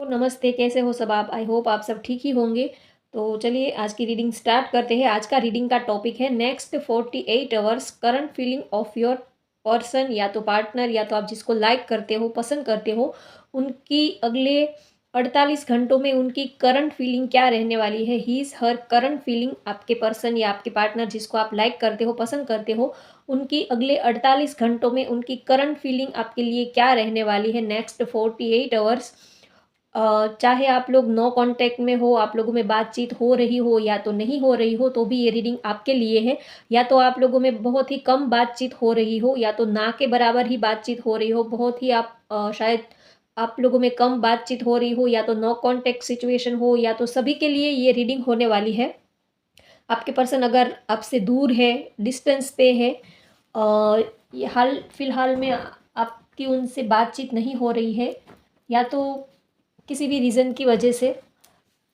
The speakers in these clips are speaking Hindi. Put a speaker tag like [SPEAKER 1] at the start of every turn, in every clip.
[SPEAKER 1] नमस्ते, कैसे हो सब आप? आई होप आप सब ठीक ही होंगे। तो चलिए आज की रीडिंग स्टार्ट करते हैं। आज का रीडिंग का टॉपिक है next 48 hours current feeling of your person, या तो पार्टनर या तो आप जिसको लाइक करते हो, पसंद करते हो, उनकी अगले 48 घंटों में उनकी करंट फीलिंग क्या रहने वाली है। He is her current feeling, आपके पर्सन या आपके पार्टनर जिसको आप लाइक करते हो, पसंद करते हो, उनकी अगले 48 घंटों में उनकी करंट फीलिंग आपके लिए क्या रहने वाली है नेक्स्ट 48 आवर्स। चाहे आप लोग नो कांटेक्ट में हो, आप लोगों में बातचीत हो रही हो या तो नहीं हो रही हो, तो भी ये रीडिंग आपके लिए है। या तो आप लोगों में बहुत ही कम बातचीत हो रही हो, या तो ना के बराबर ही बातचीत हो रही हो, बहुत ही आप शायद आप लोगों में कम बातचीत हो रही हो, या तो नो कांटेक्ट सिचुएशन हो, या तो सभी के लिए ये रीडिंग होने वाली है। आपके पर्सन अगर आपसे दूर है, डिस्टेंस पे है, ये हाल फिलहाल में आपकी उनसे बातचीत नहीं हो रही है, या तो किसी भी रीज़न की वजह से,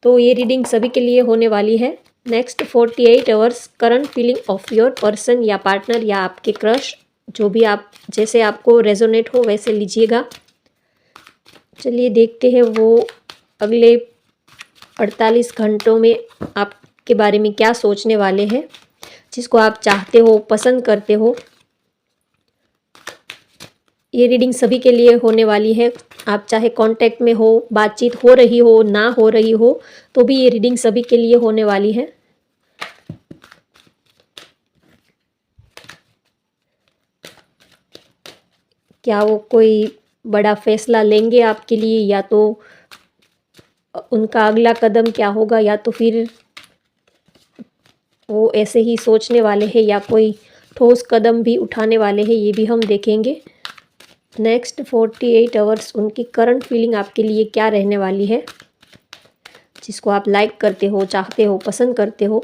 [SPEAKER 1] तो ये रीडिंग सभी के लिए होने वाली है। Next 48 hours current feeling of your person या पार्टनर या आपके क्रश, जो भी आप जैसे आपको रेजोनेट हो वैसे लीजिएगा। चलिए देखते हैं वो अगले 48 घंटों में आपके बारे में क्या सोचने वाले हैं। जिसको आप चाहते हो, पसंद करते हो, ये रीडिंग सभी के लिए होने वाली है। आप चाहे कांटेक्ट में हो, बातचीत हो रही हो, ना हो रही हो, तो भी ये रीडिंग सभी के लिए होने वाली है। क्या वो कोई बड़ा फैसला लेंगे आपके लिए, या तो उनका अगला कदम क्या होगा, या तो फिर वो ऐसे ही सोचने वाले हैं या कोई ठोस कदम भी उठाने वाले हैं, ये भी हम देखेंगे। नेक्स्ट 48 आवर्स उनकी करंट फीलिंग आपके लिए क्या रहने वाली है। जिसको आप लाइक करते हो, चाहते हो, पसंद करते हो।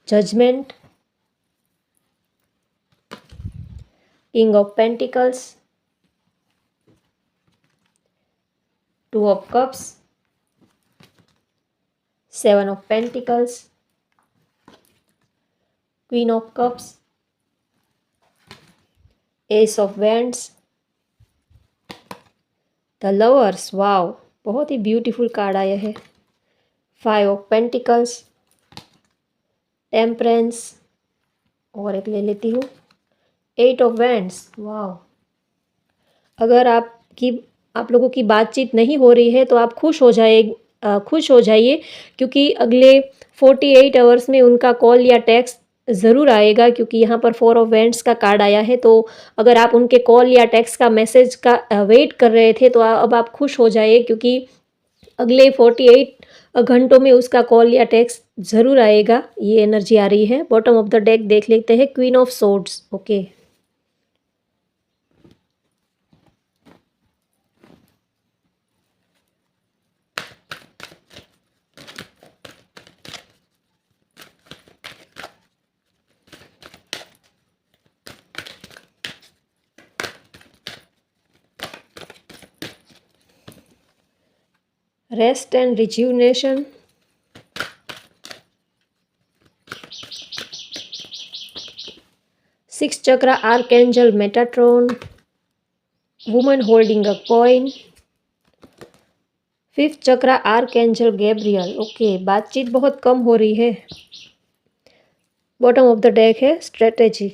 [SPEAKER 1] Judgement, king of pentacles, two of cups, seven of pentacles, queen of cups, ace of wands, the lovers. Wow, बहुत ही ब्यूटीफुल कार्ड आया है। फाइव ऑफ पेंटिकल्स, टेम्परेंस, और एक ले लेती हूँ, एट ऑफ वैंड्स। वाओ, अगर आप लोगों की बातचीत नहीं हो रही है तो आप खुश हो जाइए, क्योंकि अगले 48 आवर्स में उनका कॉल या टेक्स्ट ज़रूर आएगा, क्योंकि यहाँ पर फोर ऑफ वैंड्स का कार्ड आया है। तो अगर आप उनके कॉल या टेक्स्ट का मैसेज का वेट कर रहे थे, तो अब आप खुश हो जाइए, क्योंकि अगले 48 घंटों में उसका कॉल या टेक्स्ट ज़रूर आएगा। ये एनर्जी आ रही है। बॉटम ऑफ द डेक देख लेते हैं, queen of swords. Okay, rest and rejuvenation, six chakra archangel Metatron, woman holding a coin, fifth chakra archangel Gabriel. Okay, बातचीत बहुत कम हो रही है। बॉटम ऑफ द डेक है स्ट्रेटेजी।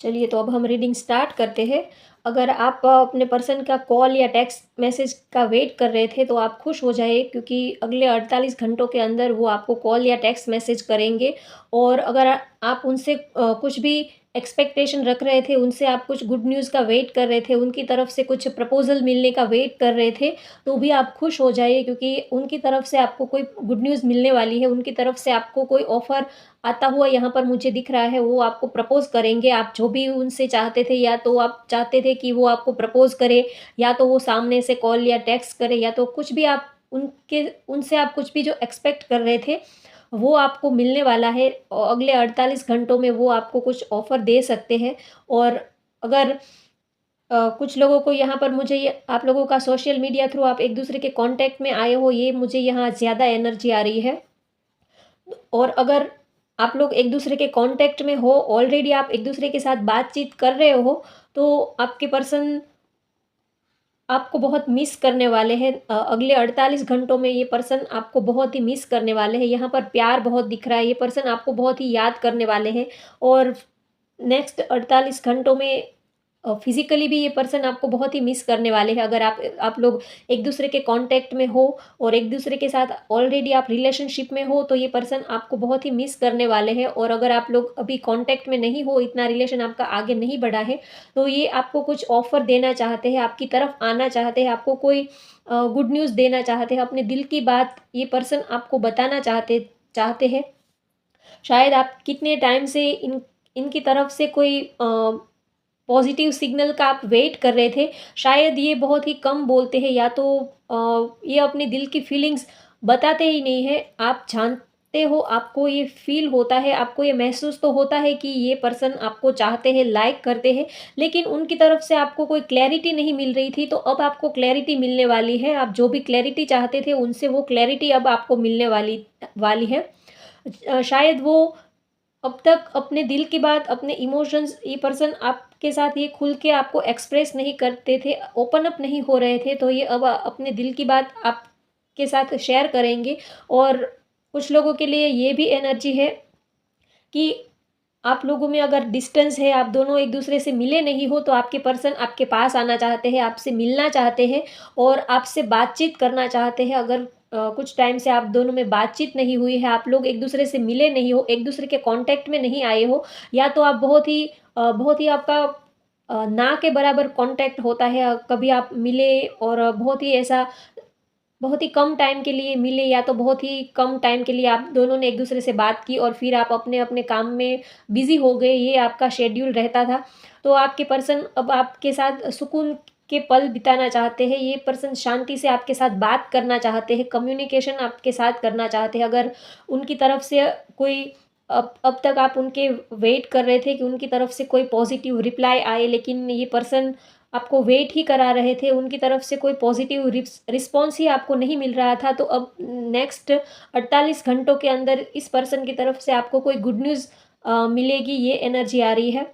[SPEAKER 1] चलिए, तो अब हम रीडिंग स्टार्ट करते हैं। अगर आप अपने पर्सन का कॉल या टेक्स्ट मैसेज का वेट कर रहे थे, तो आप खुश हो जाइए, क्योंकि अगले 48 घंटों के अंदर वो आपको कॉल या टेक्स्ट मैसेज करेंगे। और अगर आप उनसे कुछ भी एक्सपेक्टेशन रख रहे थे, उनसे आप कुछ गुड न्यूज़ का वेट कर रहे थे, उनकी तरफ से कुछ प्रपोजल मिलने का वेट कर रहे थे, तो भी आप खुश हो जाइए, क्योंकि उनकी तरफ से आपको कोई गुड न्यूज़ मिलने वाली है। उनकी तरफ से आपको कोई ऑफ़र आता हुआ यहाँ पर मुझे दिख रहा है। वो आपको प्रपोज़ करेंगे। आप जो भी उनसे चाहते थे, या तो आप चाहते थे कि वो आपको प्रपोज़ करे, या तो वो सामने से कॉल या टेक्स्ट करे, या तो कुछ भी आप उनसे आप कुछ भी जो एक्सपेक्ट कर रहे थे, वो आपको मिलने वाला है। और अगले 48 घंटों में वो आपको कुछ ऑफ़र दे सकते हैं। और अगर कुछ लोगों को यहाँ पर मुझे ये आप लोगों का सोशल मीडिया थ्रू आप एक-दूसरे के कॉन्टैक्ट में आए हो, ये मुझे यहाँ ज़्यादा एनर्जी आ रही है। और अगर आप लोग एक दूसरे के कांटेक्ट में हो, ऑलरेडी आप एक दूसरे के साथ बातचीत कर रहे हो, तो आपके पर्सन आपको बहुत मिस करने वाले हैं। अगले 48 घंटों में ये पर्सन आपको बहुत ही मिस करने वाले हैं। यहाँ पर प्यार बहुत दिख रहा है, ये पर्सन आपको बहुत ही याद करने वाले हैं और नेक्स्ट 48 घंटों में फिज़िकली भी ये पर्सन आपको बहुत ही मिस करने वाले हैं। अगर आप लोग एक-दूसरे के कॉन्टैक्ट में हो और एक-दूसरे के साथ ऑलरेडी आप रिलेशनशिप में हो, तो ये पर्सन आपको बहुत ही मिस करने वाले हैं और अगर आप लोग अभी कॉन्टैक्ट में नहीं हो, इतना रिलेशन आपका आगे नहीं बढ़ा है, तो ये आपको कुछ ऑफ़र देना चाहते हैं, आपकी तरफ आना चाहते हैं, आपको कोई गुड न्यूज़ देना चाहते हैं, अपने दिल की बात ये पर्सन आपको बताना चाहते चाहते हैं। शायद आप कितने टाइम से इनकी तरफ से कोई पॉजिटिव सिग्नल का आप वेट कर रहे थे। शायद ये बहुत ही कम बोलते हैं या तो ये अपने दिल की फीलिंग्स बताते ही नहीं हैं। आप जानते हो, आपको ये फ़ील होता है, आपको ये महसूस तो होता है कि ये पर्सन आपको चाहते हैं, लाइक करते हैं, लेकिन उनकी तरफ से आपको कोई क्लैरिटी नहीं मिल रही थी, तो अब आपको क्लैरिटी मिलने वाली है। आप जो भी क्लैरिटी चाहते थे, उनसे वो क्लैरिटी अब आपको मिलने वाली वाली है। शायद वो अब तक अपने दिल की बात, अपने इमोशंस ये पर्सन आपके साथ ये खुल के आपको एक्सप्रेस नहीं करते थे, ओपन अप नहीं हो रहे थे, तो ये अब अपने दिल की बात आपके साथ शेयर करेंगे और कुछ लोगों के लिए ये भी एनर्जी है कि आप लोगों में अगर डिस्टेंस है, आप दोनों एक-दूसरे से मिले नहीं हो, तो आपके पर्सन आपके पास आना चाहते हैं, आपसे मिलना चाहते हैं और आपसे बातचीत करना चाहते हैं। अगर कुछ टाइम से आप दोनों में बातचीत नहीं हुई है, आप लोग एक-दूसरे से मिले नहीं हो, एक-दूसरे के कॉन्टैक्ट में नहीं आए हो या तो आप बहुत ही आपका ना के बराबर कॉन्टैक्ट होता है। कभी आप मिले और बहुत ही कम टाइम के लिए मिले या तो बहुत ही कम टाइम के लिए आप दोनों ने एक-दूसरे से बात की और फिर आप अपने-अपने काम में बिज़ी हो गए, ये आपका शेड्यूल रहता था। तो आपके पर्सन अब आपके साथ सुकून के पल बिताना चाहते हैं, ये पर्सन शांति से आपके साथ बात करना चाहते हैं, कम्युनिकेशन आपके साथ करना चाहते हैं। अगर उनकी तरफ से कोई अब तक आप उनके वेट कर रहे थे कि उनकी तरफ से कोई पॉज़िटिव रिप्लाई आए, लेकिन ये पर्सन आपको वेट ही करा रहे थे, उनकी तरफ से कोई पॉज़िटिव रिस्पॉन्स ही आपको नहीं मिल रहा था, तो अब नेक्स्ट 48 घंटों के अंदर इस पर्सन की तरफ से आपको कोई गुड न्यूज़ मिलेगी, ये एनर्जी आ रही है।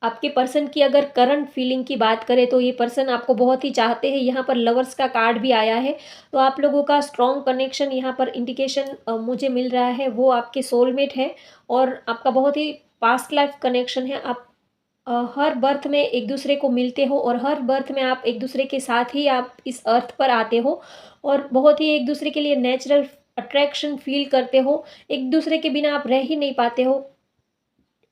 [SPEAKER 1] आपके पर्सन की अगर करंट फीलिंग की बात करें, तो ये पर्सन आपको बहुत ही चाहते हैं, यहाँ पर लवर्स का कार्ड भी आया है, तो आप लोगों का स्ट्रॉन्ग कनेक्शन यहाँ पर इंडिकेशन मुझे मिल रहा है, वो आपके सोलमेट है और आपका बहुत ही पास्ट लाइफ कनेक्शन है। आप हर बर्थ में एक-दूसरे को मिलते हो और हर बर्थ में आप एक-दूसरे के साथ ही आप इस अर्थ पर आते हो और बहुत ही एक-दूसरे के लिए नेचुरल अट्रैक्शन फ़ील करते हो। एक-दूसरे के बिना आप रह ही नहीं पाते हो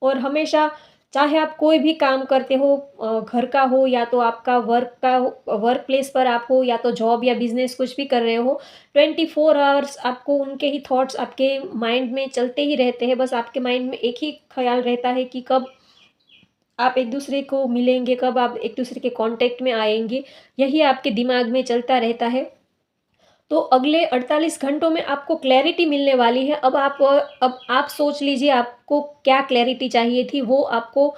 [SPEAKER 1] और हमेशा चाहे आप कोई भी काम करते हो, घर का हो या तो आपका वर्क प्लेस पर आप हो या तो जॉब या बिज़नेस कुछ भी कर रहे हो, 24 आवर्स आपको उनके ही थॉट्स आपके माइंड में चलते ही रहते हैं। बस आपके माइंड में एक ही ख़्याल रहता है कि कब आप एक-दूसरे को मिलेंगे, कब आप एक-दूसरे के कॉन्टैक्ट में आएँगे, यही आपके दिमाग में चलता रहता है। तो अगले 48 घंटों में आपको क्लैरिटी मिलने वाली है। अब आप सोच लीजिए आपको क्या क्लैरिटी चाहिए थी, वो आपको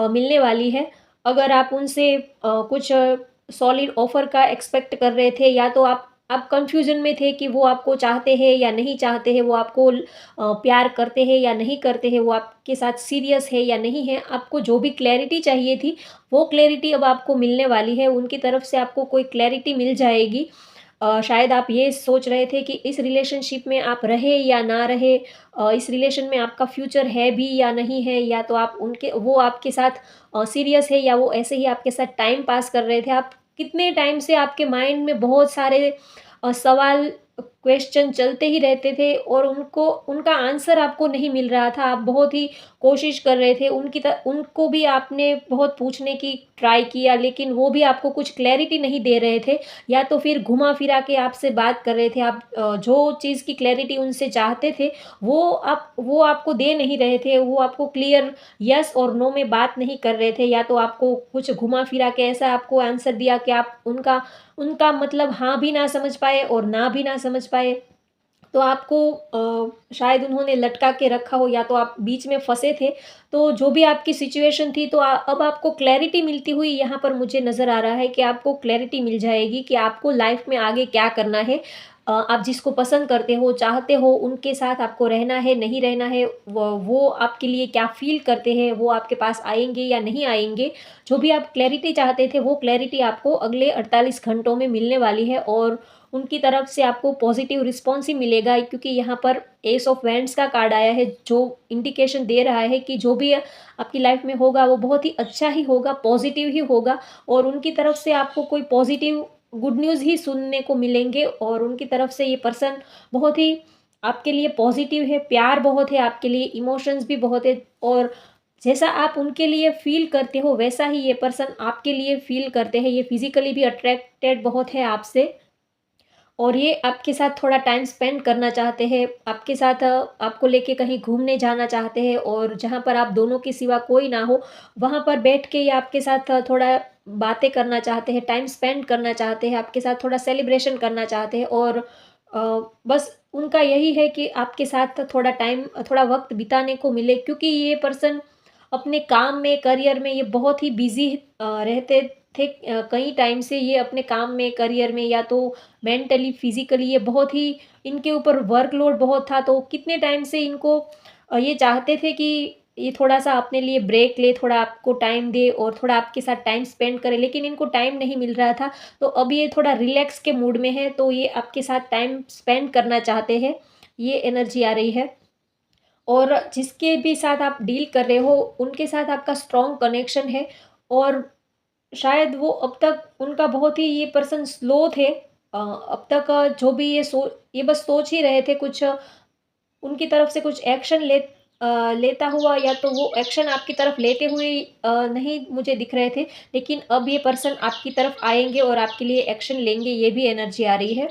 [SPEAKER 1] मिलने वाली है। अगर आप उनसे कुछ सॉलिड ऑफ़र का एक्सपेक्ट कर रहे थे या तो आप कन्फ्यूज़न में थे कि वो आपको चाहते हैं या नहीं चाहते हैं, वो आपको प्यार करते हैं या नहीं करते हैं, वो आपके साथ सीरियस है या नहीं है। आपको जो भी क्लैरिटी चाहिए थी, वो क्लैरिटी अब आपको मिलने वाली है। उनकी तरफ से आपको कोई क्लैरिटी मिल जाएगी। शायद आप ये सोच रहे थे कि इस रिलेशनशिप में आप रहे या ना रहे, इस रिलेशन में आपका फ्यूचर है भी या नहीं है, या तो आप उनके वो आपके साथ सीरियस है या वो ऐसे ही आपके साथ टाइम पास कर रहे थे। आप कितने टाइम से आपके माइंड में बहुत सारे सवाल क्वेश्चन चलते ही रहते थे और उनका आंसर आपको नहीं मिल रहा था। आप बहुत ही कोशिश कर रहे थे, उनको भी आपने बहुत पूछने की ट्राई किया, लेकिन वो भी आपको कुछ क्लैरिटी नहीं दे रहे थे या तो फिर घुमा-फिरा के आपसे बात कर रहे थे। आप जो चीज़ की क्लैरिटी उनसे चाहते थे, वो आपको दे नहीं रहे थे। वो आपको क्लियर येस और नो में बात नहीं कर रहे थे, या तो आपको कुछ घुमा-फिरा के ऐसा आपको आंसर दिया कि आप उनका उनका मतलब हाँ भी ना समझ पाए और ना भी ना समझ पाए। तो आपको शायद उन्होंने लटका के रखा हो या तो आप बीच में फँसे थे। तो जो भी आपकी सिचुएशन थी, तो अब आपको क्लैरिटी मिलती हुई यहाँ पर मुझे नज़र आ रहा है कि आपको क्लैरिटी मिल जाएगी कि आपको लाइफ़ में आगे क्या करना है। आप जिसको पसंद करते हो, चाहते हो, उनके साथ आपको रहना है, नहीं रहना है, वो आपके लिए क्या फ़ील करते हैं, वो आपके पास आएँगे या नहीं आएँगे, जो भी आप क्लैरिटी चाहते थे, वो क्लैरिटी आपको अगले 48 घंटों में मिलने वाली है और उनकी तरफ से आपको पॉज़िटिव रिस्पॉन्स ही मिलेगा क्योंकि यहाँ पर एस ऑफ वैंड्स का कार्ड आया है, जो इंडिकेशन दे रहा है कि जो भी आपकी लाइफ़ में होगा, वो बहुत ही अच्छा ही होगा, पॉज़िटिव ही होगा और उनकी तरफ से आपको कोई पॉज़िटिव गुड न्यूज़ ही सुनने को मिलेंगे और उनकी तरफ से ये पर्सन बहुत ही आपके लिए पॉजिटिव है, प्यार बहुत है आपके लिए, इमोशंस भी बहुत है और जैसा आप उनके लिए फ़ील करते हो, वैसा ही ये पर्सन आपके लिए फ़ील करते हैं। ये फिज़िकली भी अट्रैक्टेड बहुत है आपसे और ये आपके साथ थोड़ा टाइम स्पेंड करना चाहते हैं, आपके साथ आपको लेके कहीं घूमने जाना चाहते हैं और जहाँ पर आप दोनों के सिवा कोई ना हो, वहाँ पर बैठ के ये आपके साथ थोड़ा बातें करना चाहते हैं, टाइम स्पेंड करना चाहते हैं, आपके साथ थोड़ा सेलिब्रेशन करना चाहते हैं और बस उनका यही है कि आपके साथ थोड़ा टाइम थोड़ा वक़्त बिताने को मिले क्योंकि ये पर्सन अपने काम में, करियर में ये बहुत ही बिज़ी रहते थे कई टाइम से ये अपने काम में, करियर में या तो मेंटली, फिज़िकली ये बहुत ही इनके ऊपर वर्कलोड बहुत था, तो कितने टाइम से इनको ये चाहते थे कि ये थोड़ा-सा अपने लिए ब्रेक ले, थोड़ा आपको टाइम दे और थोड़ा आपके साथ टाइम स्पेंड करे, लेकिन इनको टाइम नहीं मिल रहा था। तो अब ये थोड़ा रिलैक्स के मूड में है, तो ये आपके साथ टाइम स्पेंड करना चाहते हैं, ये एनर्जी आ रही है। और जिसके भी साथ आप डील कर रहे हो, उनके साथ आपका स्ट्रॉन्ग कनेक्शन है और शायद वो अब तक उनका बहुत ही ये पर्सन स्लो थे। अब तक जो भी ये बस सोच ही रहे थे कुछ उनकी तरफ से कुछ एक्शन लेता हुआ या तो वो एक्शन आपकी तरफ लेते हुए नहीं मुझे दिख रहे थे। लेकिन अब ये पर्सन आपकी तरफ आएँगे और आपके लिए एक्शन लेंगे, ये भी एनर्जी आ रही है।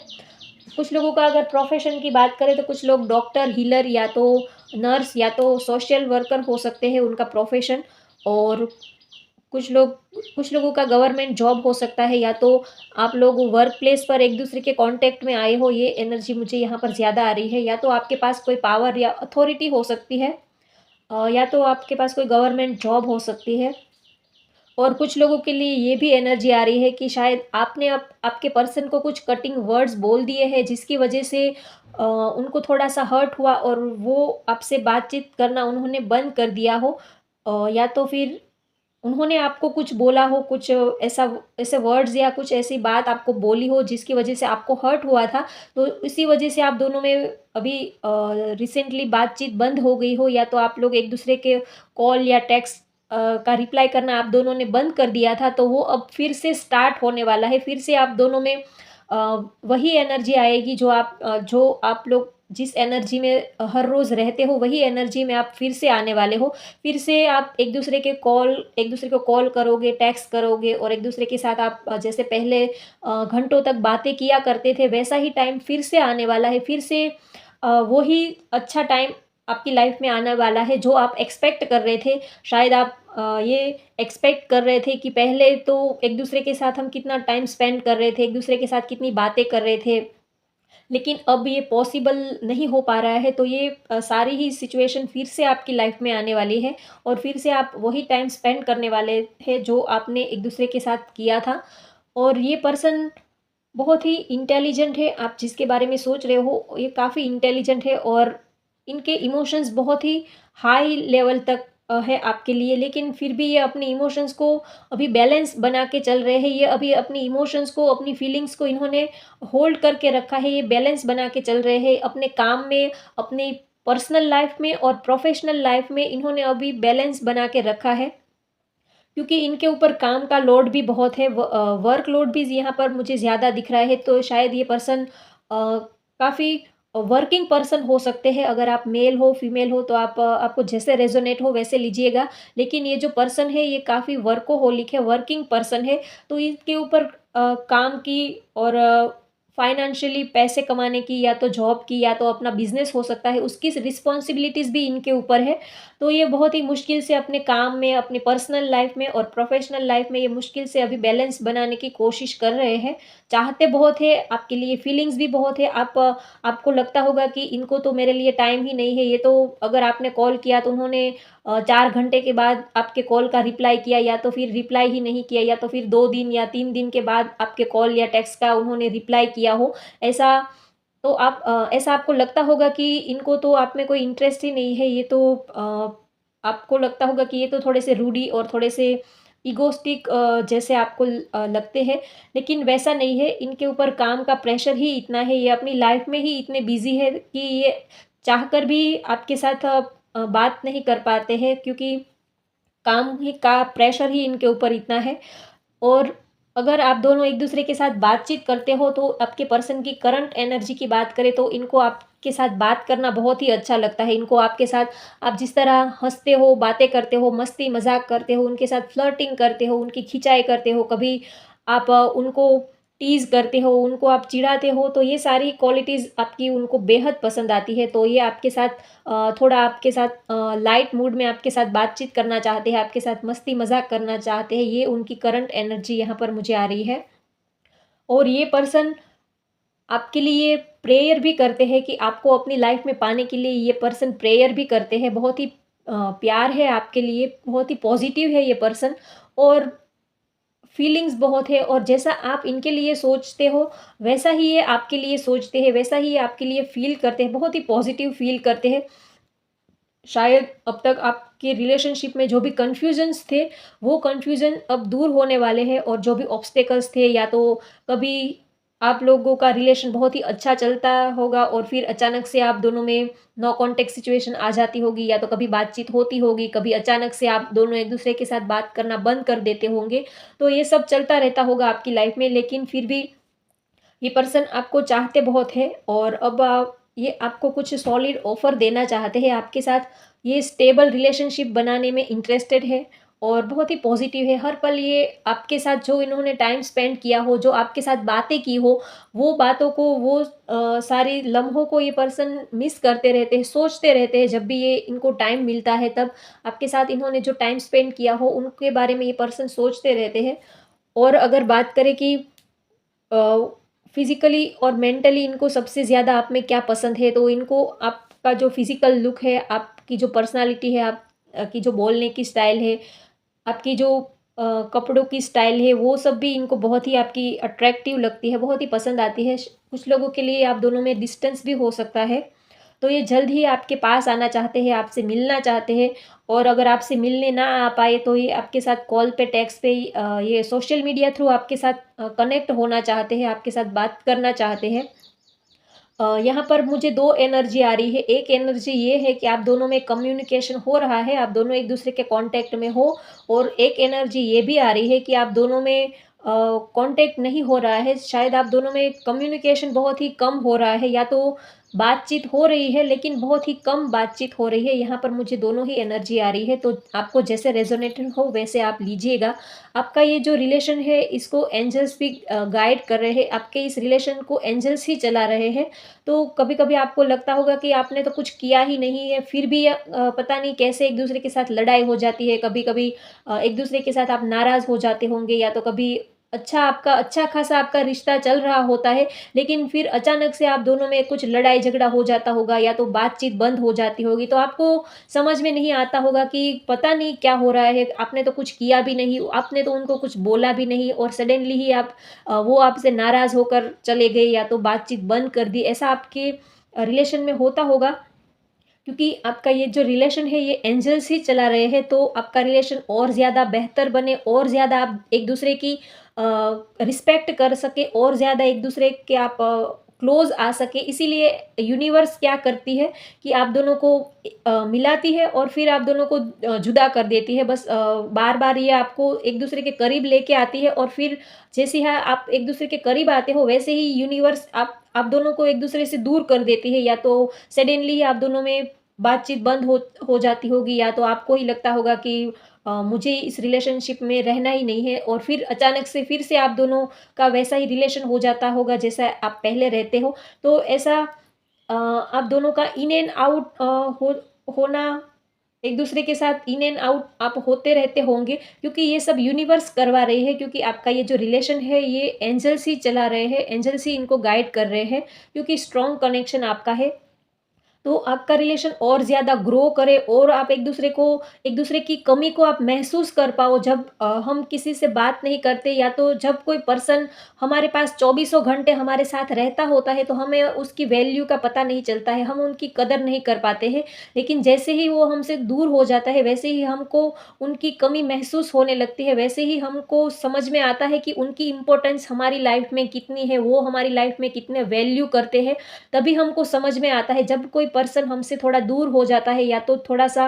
[SPEAKER 1] कुछ लोगों का अगर प्रोफ़ेशन की बात करें तो कुछ लोग डॉक्टर, हीलर या तो नर्स या तो सोशल वर्कर हो सकते हैं उनका प्रोफ़ेशन और कुछ लोग कुछ लोगों का गवर्नमेंट जॉब हो सकता है या तो आप लोग वर्क प्लेस पर एक-दूसरे के कॉन्टैक्ट में आए हो, ये एनर्जी मुझे यहाँ पर ज़्यादा आ रही है या तो आपके पास कोई पावर या अथॉरिटी हो सकती है या तो आपके पास कोई गवर्नमेंट जॉब हो सकती है। और कुछ लोगों के लिए ये भी एनर्जी आ रही है कि शायद आपने आपके पर्सन को कुछ कटिंग वर्ड्स बोल दिए हैं जिसकी वजह से उनको थोड़ा-सा हर्ट हुआ और वो आपसे बातचीत करना उन्होंने बंद कर दिया हो या तो फिर उन्होंने आपको कुछ बोला हो, कुछ ऐसा ऐसे वर्ड्स या कुछ ऐसी बात आपको बोली हो जिसकी वजह से आपको हर्ट हुआ था, तो इसी वजह से आप दोनों में अभी रिसेंटली बातचीत बंद हो गई हो या तो आप लोग एक-दूसरे के कॉल या टेक्स्ट का रिप्लाई करना आप दोनों ने बंद कर दिया था, तो वो अब फिर से स्टार्ट होने वाला है। फिर से आप दोनों में वही एनर्जी आएगी जो आप लोग जिस एनर्जी में हर रोज़ रहते हो, वही एनर्जी में आप फिर से आने वाले हो। फिर से आप एक-दूसरे को कॉल करोगे, टेक्स्ट करोगे और एक-दूसरे के साथ आप जैसे पहले घंटों तक बातें किया करते थे, वैसा ही टाइम फिर से आने वाला है। फिर से वो ही अच्छा टाइम आपकी लाइफ़ में आने वाला है, जो आप एक्सपेक्ट कर रहे थे। शायद आप ये एक्सपेक्ट कर रहे थे कि पहले तो एक-दूसरे के साथ हम कितना टाइम स्पेंड कर रहे थे, एक-दूसरे के साथ कितनी बातें कर रहे थे। लेकिन अब ये पॉसिबल नहीं हो पा रहा है, तो ये सारी ही सिचुएशन फिर से आपकी लाइफ में आने वाली है और फिर से आप वही टाइम स्पेंड करने वाले हैं, जो आपने एक-दूसरे के साथ किया था। और ये पर्सन बहुत ही इंटेलिजेंट है, आप जिसके बारे में सोच रहे हो, ये काफ़ी इंटेलिजेंट है और इनके इमोशंस बहुत ही हाई लेवल तक है आपके लिए, लेकिन फिर भी ये अपने इमोशंस को अभी बैलेंस बना के चल रहे हैं। ये अभी अपनी इमोशंस को, अपनी फीलिंग्स को इन्होंने होल्ड करके रखा है, ये बैलेंस बना के चल रहे हैं। अपने काम में, अपनी पर्सनल लाइफ़ में और प्रोफ़ेशनल लाइफ़ में इन्होंने अभी बैलेंस बना के रखा है। क्योंकि इनके ऊपर काम का लोड भी बहुत है, वर्कलोड भी यहाँ पर मुझे ज़्यादा दिख रहा है, तो शायद ये पर्सन काफ़ी वर्किंग पर्सन हो सकते हैं। अगर आप मेल हो, फीमेल हो तो आप आपको जैसे रेज़ोनेट हो वैसे लीजिएगा। लेकिन ये जो पर्सन है ये काफ़ी वर्कोहॉलिक है, वर्किंग पर्सन है, तो इसके ऊपर काम की और फाइनेंशियली पैसे कमाने की या तो जॉब की या तो अपना बिज़नेस हो सकता है, उसकी रिस्पॉन्सिबिलिटीज़ भी इनके ऊपर है। तो ये बहुत ही मुश्किल से अपने काम में, अपनी पर्सनल लाइफ़ में और प्रोफ़ेशनल लाइफ़ में ये मुश्किल से अभी बैलेंस बनाने की कोशिश कर रहे हैं। चाहते बहुत हैं, आपके लिए फीलिंग्स भी बहुत है। आपको लगता होगा कि इनको तो मेरे लिए टाइम ही नहीं है, ये तो अगर आपने कॉल किया तो उन्होंने 4 घंटे के बाद आपके कॉल का रिप्लाई किया या तो फिर रिप्लाई ही नहीं किया या तो फिर 2 दिन या 3 दिन के बाद आपके कॉल या टेक्स्ट का उन्होंने रिप्लाई किया हो। ऐसा तो आप ऐसा आपको लगता होगा कि इनको तो आप में कोई इंटरेस्ट ही नहीं है, ये तो आपको लगता होगा कि ये तो थोड़े से रूडी और थोड़े से इगोइस्टिक जैसे आपको लगते हैं, लेकिन वैसा नहीं है। इनके ऊपर काम का प्रेशर ही इतना है, ये अपनी लाइफ में ही इतने बिज़ी है कि ये चाहकर भी आपके साथ बात नहीं कर पाते हैं, क्योंकि काम ही का प्रेशर ही इनके ऊपर इतना है। और अगर आप दोनों एक-दूसरे के साथ बातचीत करते हो, तो आपके पर्सन की करंट एनर्जी की बात करें तो इनको आपके साथ बात करना बहुत ही अच्छा लगता है। इनको आपके साथ आप जिस तरह हँसते हो, बातें करते हो, मस्ती-मज़ाक करते हो, उनके साथ फ्लर्टिंग करते हो, उनकी खिंचाई करते हो, कभी आप उनको टीज़ करते हो, उनको आप चिढ़ाते हो, तो ये सारी क्वालिटीज़ आपकी उनको बेहद पसंद आती है। तो ये आपके साथ थोड़ा आपके साथ लाइट मूड में आपके साथ बातचीत करना चाहते हैं, आपके साथ मस्ती-मज़ाक करना चाहते हैं, ये उनकी करंट एनर्जी यहाँ पर मुझे आ रही है। और ये पर्सन आपके लिए प्रेयर भी करते हैं कि आपको अपनी लाइफ में पाने के लिए ये पर्सन प्रेयर भी करते हैं। बहुत ही प्यार है आपके लिए, बहुत ही पॉज़िटिव है ये पर्सन, और फीलिंग्स बहुत है, और जैसा आप इनके लिए सोचते हो, वैसा ही ये आपके लिए सोचते हैं, वैसा ही ये आपके लिए फ़ील करते हैं, बहुत ही पॉज़िटिव फ़ील करते हैं। शायद अब तक आपके रिलेशनशिप में जो भी कन्फ्यूजन्स थे, वो कन्फ्यूजन अब दूर होने वाले हैं, और जो भी ऑब्स्टेकल्स थे, या तो कभी आप लोगों का रिलेशन बहुत ही अच्छा चलता होगा और फिर अचानक से आप दोनों में नो कॉन्टैक्ट सिचुएशन आ जाती होगी, या तो कभी बातचीत होती होगी, कभी अचानक से आप दोनों एक-दूसरे के साथ बात करना बंद कर देते होंगे। तो ये सब चलता रहता होगा आपकी लाइफ में, लेकिन फिर भी ये पर्सन आपको चाहते बहुत हैं, और अब ये आपको कुछ सॉलिड ऑफ़र देना चाहते हैं आपके साथ। ये स्टेबल रिलेशनशिप बनाने में इंटरेस्टेड है, और बहुत ही पॉज़िटिव है। हर पल ये आपके साथ जो इन्होंने टाइम स्पेंड किया हो, जो आपके साथ बातें की हो, वो बातों को, वो सारी लम्हों को ये पर्सन मिस करते रहते हैं, सोचते रहते हैं। जब भी ये इनको टाइम मिलता है, तब आपके साथ इन्होंने जो टाइम स्पेंड किया हो, उनके बारे में ये पर्सन सोचते रहते हैं। और अगर बात करें कि फिज़िकली और मेंटली इनको सबसे ज़्यादा आप में क्या पसंद है, तो इनको आपका जो फिज़िकल लुक है, आपकी जो पर्सनैलिटी है, आप की जो बोलने की स्टाइल है, आपकी जो कपड़ों की स्टाइल है, वो सब भी इनको बहुत ही आपकी अट्रैक्टिव लगती है, बहुत ही पसंद आती है। श कुछ लोगों के लिए आप दोनों में डिस्टेंस भी हो सकता है। तो ये जल्द ही आपके पास आना चाहते हैं, आपसे मिलना चाहते हैं, और अगर आपसे मिलने ना आ पाए, तो ये आपके साथ कॉल पे, टेक्स्ट पे, ये सोशल मीडिया थ्रू आपके साथ कनेक्ट होना चाहते हैं, आपके साथ बात करना चाहते हैं। यहाँ पर मुझे 2 एनर्जी आ रही है। एक एनर्जी ये है कि आप दोनों में कम्युनिकेशन हो रहा है, आप दोनों एक-दूसरे के कॉन्टैक्ट में हो, और एक एनर्जी ये भी आ रही है कि आप दोनों में कॉन्टैक्ट नहीं हो रहा है। शायद आप दोनों में कम्युनिकेशन बहुत ही कम हो रहा है, या तो बातचीत हो रही है, लेकिन बहुत ही कम बातचीत हो रही है। यहाँ पर मुझे दोनों ही एनर्जी आ रही है, तो आपको जैसे रेज़ोनेटेड हो वैसे आप लीजिएगा। आपका ये जो रिलेशन है, इसको एंजल्स भी गाइड कर रहे हैं, आपके इस रिलेशन को एंजल्स ही चला रहे हैं। तो कभी-कभी आपको लगता होगा कि आपने तो कुछ किया ही नहीं है, फिर भी पता नहीं कैसे एक-दूसरे के साथ लड़ाई हो जाती है, कभी-कभी एक-दूसरे के साथ आप नाराज़ हो जाते होंगे, या तो कभी अच्छा-खासा आपका रिश्ता चल रहा होता है, लेकिन फिर अचानक से आप दोनों में कुछ लड़ाई-झगड़ा हो जाता होगा, या तो बातचीत बंद हो जाती होगी, तो आपको समझ में नहीं आता होगा कि पता नहीं क्या हो रहा है, आपने तो कुछ किया भी नहीं, आपने तो उनको कुछ बोला भी नहीं, और सडनली ही वो आपसे नाराज़ होकर चले गए, या तो बातचीत बंद कर दी। ऐसा आपके रिलेशन में होता होगा, क्योंकि आपका ये जो रिलेशन है, ये एंजल्स ही चला रहे हैं, तो आपका रिलेशन और ज़्यादा बेहतर बने, और ज़्यादा आप एक-दूसरे की रिस्पेक्ट कर सकें, और ज़्यादा एक-दूसरे के आप क्लोज़ आ सकें। इसीलिए यूनिवर्स क्या करती है कि आप दोनों को मिलाती है, और फिर आप दोनों को जुदा कर देती है। बस बार-बार ये आपको एक-दूसरे के करीब लेके आती है, और फिर जैसे ही आप एक-दूसरे के करीब आते हो, वैसे ही यूनिवर्स आप दोनों को एक-दूसरे से दूर कर देती है, या तो सडनली आप दोनों में बातचीत बंद हो जाती होगी, या तो आपको ही लगता होगा कि मुझे इस रिलेशनशिप में रहना ही नहीं है, और फिर अचानक से फिर से आप दोनों का वैसा ही रिलेशन हो जाता होगा जैसा आप पहले रहते हो। तो ऐसा आप दोनों का इन एंड आउट होना, एक-दूसरे के साथ इन एंड आउट आप होते रहते होंगे, क्योंकि ये सब यूनिवर्स करवा रही है, क्योंकि आपका ये जो रिलेशन है, ये एंजल्स ही चला रहे हैं, एंजल्स ही इनको गाइड कर रहे हैं, क्योंकि स्ट्रॉन्ग कनेक्शन आपका है। तो आपका रिलेशन और ज़्यादा ग्रो करे और आप एक दूसरे की कमी को आप महसूस कर पाओ। जब हम किसी से बात नहीं करते या तो जब कोई पर्सन हमारे पास चौबीसों घंटे हमारे साथ रहता होता है तो हमें उसकी वैल्यू का पता नहीं चलता है, हम उनकी कदर नहीं कर पाते हैं। लेकिन जैसे ही वो हमसे दूर हो जाता है वैसे ही हमको उनकी कमी महसूस होने लगती है, वैसे ही हमको समझ में आता है कि उनकी इम्पोर्टेंस हमारी लाइफ में कितनी है, वो हमारी लाइफ में कितने वैल्यू करते हैं। तभी हमको समझ में आता है जब कोई पर्सन हमसे थोड़ा दूर हो जाता है या तो थोड़ा-सा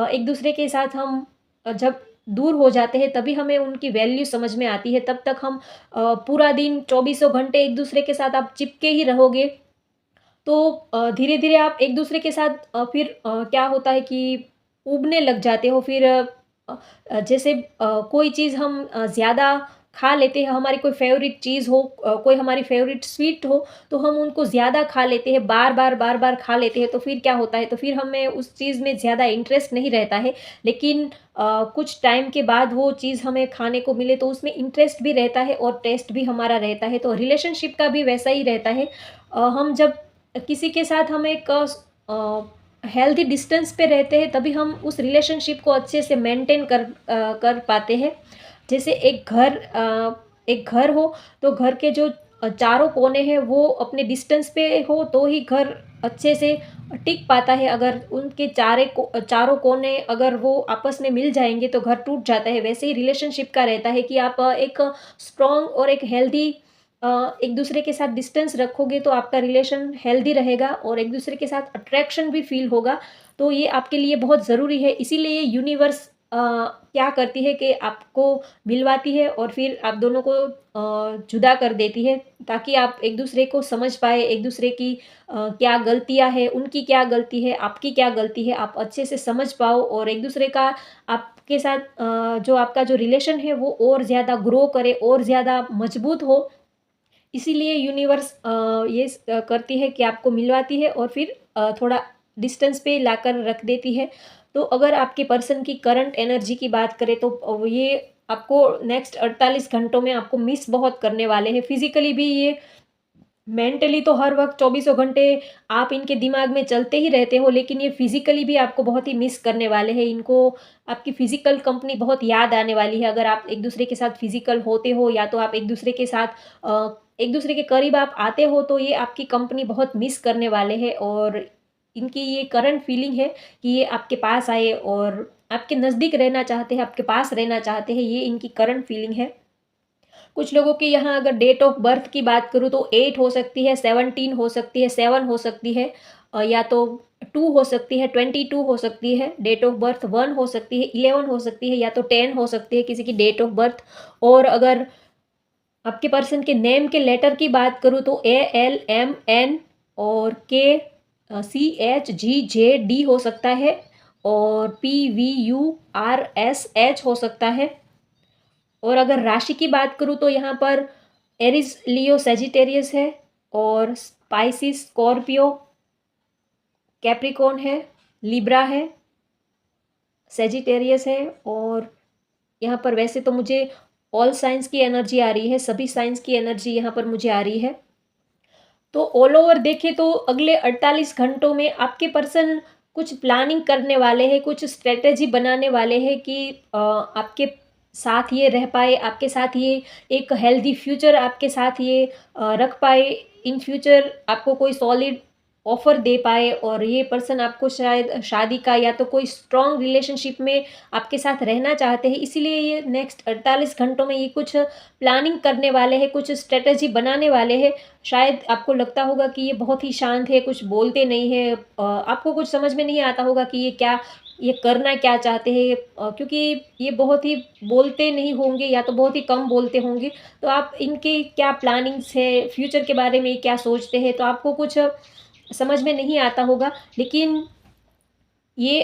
[SPEAKER 1] एक दूसरे के साथ हम जब दूर हो जाते हैं तभी हमें उनकी वैल्यू समझ में आती है। तब तक हम पूरा दिन चौबीसों घंटे एक दूसरे के साथ आप चिपके ही रहोगे, तो धीरे-धीरे आप एक दूसरे के साथ फिर क्या होता है कि ऊबने लग जाते हो। फिर जैसे कोई चीज़ हम ज़्यादा खा लेते हैं, हमारी कोई फ़ेवरेट चीज़ हो, कोई हमारी फ़ेवरेट स्वीट हो, तो हम उनको ज़्यादा खा लेते हैं, बार-बार खा लेते हैं, तो फिर क्या होता है, तो फिर हमें उस चीज़ में ज़्यादा इंटरेस्ट नहीं रहता है। लेकिन कुछ टाइम के बाद वो चीज़ हमें खाने को मिले तो उसमें इंटरेस्ट भी रहता है और टेस्ट भी हमारा रहता है। तो रिलेशनशिप का भी वैसा ही रहता है। हम जब किसी के साथ हम एक हेल्दी डिस्टेंस पे रहते हैं तभी हम उस रिलेशनशिप को अच्छे से मेंटेन कर पाते हैं। जैसे एक घर हो तो घर के जो चारों कोने हैं वो अपने डिस्टेंस पे हो तो ही घर अच्छे से टिक पाता है। अगर उनके चारों कोने अगर वो आपस में मिल जाएँगे तो घर टूट जाता है। वैसे ही रिलेशनशिप का रहता है कि आप एक स्ट्रॉन्ग और एक हेल्दी एक दूसरे के साथ डिस्टेंस रखोगे तो आपका रिलेशन हेल्दी रहेगा और एक दूसरे के साथ अट्रैक्शन भी फ़ील होगा। तो ये आपके लिए बहुत ज़रूरी है। इसीलिए यूनिवर्स क्या करती है कि आपको मिलवाती है और फिर आप दोनों को जुदा कर देती है ताकि आप एक दूसरे को समझ पाएँ, एक दूसरे की क्या गलतियाँ हैं, उनकी क्या गलती है, आपकी क्या गलती है, आप अच्छे से समझ पाओ और एक दूसरे का आपके साथ जो आपका जो रिलेशन है वो और ज़्यादा ग्रो करे और ज़्यादा मजबूत हो। इसीलिए यूनिवर्स करती है कि आपको मिलवाती है और फिर थोड़ा डिस्टेंस पे लाकर रख देती है। तो अगर आपके पर्सन की करंट एनर्जी की बात करें तो ये आपको नेक्स्ट 48 घंटों में आपको मिस बहुत करने वाले हैं। फिज़िकली भी ये, मेंटली तो हर वक़्त चौबीसों घंटे आप इनके दिमाग में चलते ही रहते हो, लेकिन ये फिज़िकली भी आपको बहुत ही मिस करने वाले हैं। इनको आपकी फ़िज़िकल कंपनी बहुत याद आने वाली है। अगर आप एक-दूसरे के साथ फ़िज़िकल होते हो या तो आप एक-दूसरे के साथ एक-दूसरे के करीब आप आते हो, तो ये आपकी कंपनी बहुत मिस करने वाले हैं और इनकी ये करंट फीलिंग है कि ये आपके पास आए और आपके नज़दीक रहना चाहते हैं, आपके पास रहना चाहते हैं, ये इनकी करंट फीलिंग है। कुछ लोगों के यहाँ अगर डेट ऑफ बर्थ की बात करूँ तो 8 हो सकती है, 17 हो सकती है, 7 हो सकती है, या तो 2 हो सकती है, 22 हो सकती है, डेट ऑफ बर्थ 1 हो सकती है, 11 हो सकती है या तो 10 हो सकती है किसी की डेट ऑफ बर्थ। और अगर आपके पर्सन के नेम के लेटर की बात करूँ तो ALMN और KCHGJD हो सकता है और PVURSH हो सकता है। और अगर राशि की बात करूँ तो यहाँ पर एरीज़, लियो, सजिटेरियस है और स्पाइसिस, स्कॉर्पियो, कैप्रिकॉर्न है, लिब्रा है, सजिटेरियस है और यहाँ पर वैसे तो मुझे ऑल साइंस की एनर्जी आ रही है, सभी साइंस की एनर्जी यहाँ पर मुझे आ रही है। तो ऑल ओवर देखें तो अगले 48 घंटों में आपके पर्सन कुछ प्लानिंग करने वाले हैं, कुछ स्ट्रैटेजी बनाने वाले हैं कि आपके साथ ये रह पाए, आपके साथ ये एक हेल्दी फ्यूचर आपके साथ ये रख पाए। इन फ्यूचर आपको कोई सॉलिड ऑफ़र दे पाए और ये पर्सन आपको शायद शादी का या तो कोई स्ट्रॉन्ग रिलेशनशिप में आपके साथ रहना चाहते हैं। इसीलिए ये नेक्स्ट 48 घंटों में ये कुछ प्लानिंग करने वाले हैं, कुछ स्ट्रैटेजी बनाने वाले हैं। शायद आपको लगता होगा कि ये बहुत ही शांत है, कुछ बोलते नहीं हैं, आपको कुछ समझ में नहीं आता होगा कि ये करना क्या चाहते हैं, क्योंकि ये बहुत ही बोलते नहीं होंगे या तो बहुत ही कम बोलते होंगे। तो आप इनके क्या प्लानिंग्स है, फ्यूचर के बारे में क्या सोचते हैं, तो आपको कुछ समझ में नहीं आता होगा। लेकिन ये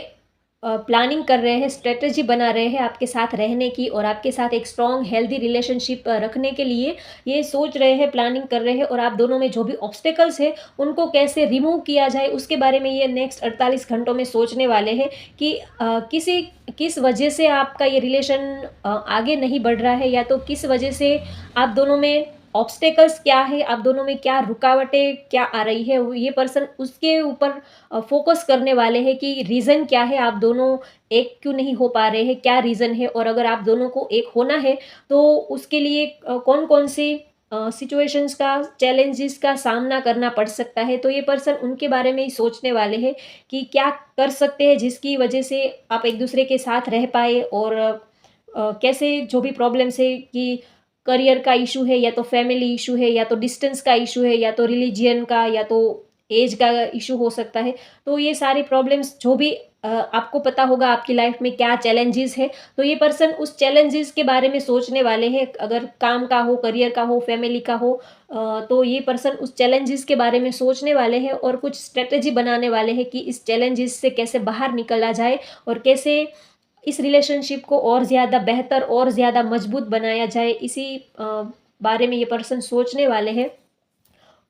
[SPEAKER 1] प्लानिंग कर रहे हैं, स्ट्रैटेजी बना रहे हैं आपके साथ रहने की और आपके साथ एक स्ट्रॉन्ग हेल्दी रिलेशनशिप रखने के लिए ये सोच रहे हैं, प्लानिंग कर रहे हैं और आप दोनों में जो भी ऑब्स्टेकल्स हैं, उनको कैसे रिमूव किया जाए उसके बारे में ये नेक्स्ट 48 घंटों में सोचने वाले हैं कि किस वजह से आपका ये रिलेशन आगे नहीं बढ़ रहा है या तो किस वजह से आप दोनों में ऑब्स्टेकल्स क्या है, आप दोनों में क्या रुकावटें क्या आ रही है, वो ये पर्सन उसके ऊपर फ़ोकस करने वाले हैं कि रीज़न क्या है, आप दोनों एक क्यों नहीं हो पा रहे हैं, क्या रीज़न है और अगर आप दोनों को एक होना है, तो उसके लिए कौन-कौन से सिचुएशंस का, चैलेंजेस का सामना करना पड़ सकता है। तो ये पर्सन उनके बारे में ही सोचने वाले हैं कि क्या कर सकते हैं जिसकी वजह से आप एक-दूसरे के साथ रह पाएँ और कैसे जो भी प्रॉब्लम्स है कि करियर का इश्यू है या तो फैमिली इश्यू है या तो डिस्टेंस का इश्यू है या तो रिलीजियन का या तो एज का इश्यू हो सकता है। तो ये सारी प्रॉब्लम्स जो भी आपको पता होगा आपकी लाइफ में क्या चैलेंजेस है, तो ये पर्सन उस चैलेंजेस के बारे में सोचने वाले हैं। अगर काम का हो, करियर का हो, फैमिली का हो तो ये पर्सन उस चैलेंजेस के बारे में सोचने वाले हैं और कुछ स्ट्रैटेजी बनाने वाले हैं कि इस चैलेंजेस से कैसे बाहर निकला जाए और कैसे इस रिलेशनशिप को और ज़्यादा बेहतर और ज़्यादा मजबूत बनाया जाए, इसी बारे में ये पर्सन सोचने वाले हैं।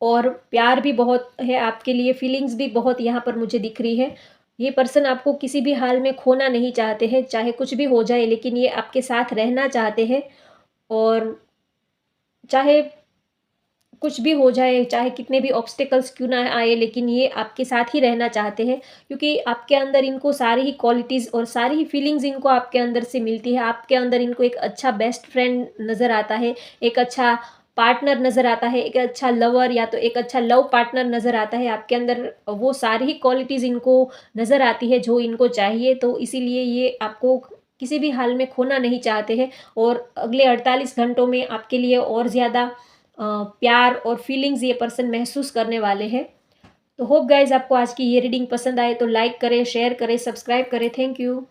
[SPEAKER 1] और प्यार भी बहुत है आपके लिए, फीलिंग्स भी बहुत यहाँ पर मुझे दिख रही है। ये पर्सन आपको किसी भी हाल में खोना नहीं चाहते हैं, चाहे कुछ भी हो जाए, लेकिन ये आपके साथ रहना चाहते हैं और चाहे कुछ भी हो जाए, चाहे कितने भी ऑब्स्टेकल्स क्यों ना आए, लेकिन ये आपके साथ ही रहना चाहते हैं क्योंकि आपके अंदर इनको सारी ही क्वालिटीज़ और सारी ही फीलिंग्स इनको आपके अंदर से मिलती है। आपके अंदर इनको एक अच्छा बेस्ट फ्रेंड नज़र आता है, एक अच्छा पार्टनर नज़र आता है, एक अच्छा लवर या तो एक अच्छा लव पार्टनर नज़र आता है। आपके अंदर वो सारी ही क्वालिटीज़ इनको नज़र आती है जो इनको चाहिए, तो इसीलिए ये आपको किसी भी हाल में खोना नहीं चाहते हैं और अगले 48 घंटों में आपके लिए और ज़्यादा प्यार और फीलिंग्स ये पर्सन महसूस करने वाले हैं। तो होप गाइज़ आपको आज की ये रीडिंग पसंद आए तो लाइक करें, शेयर करें, सब्सक्राइब करें। Thank you.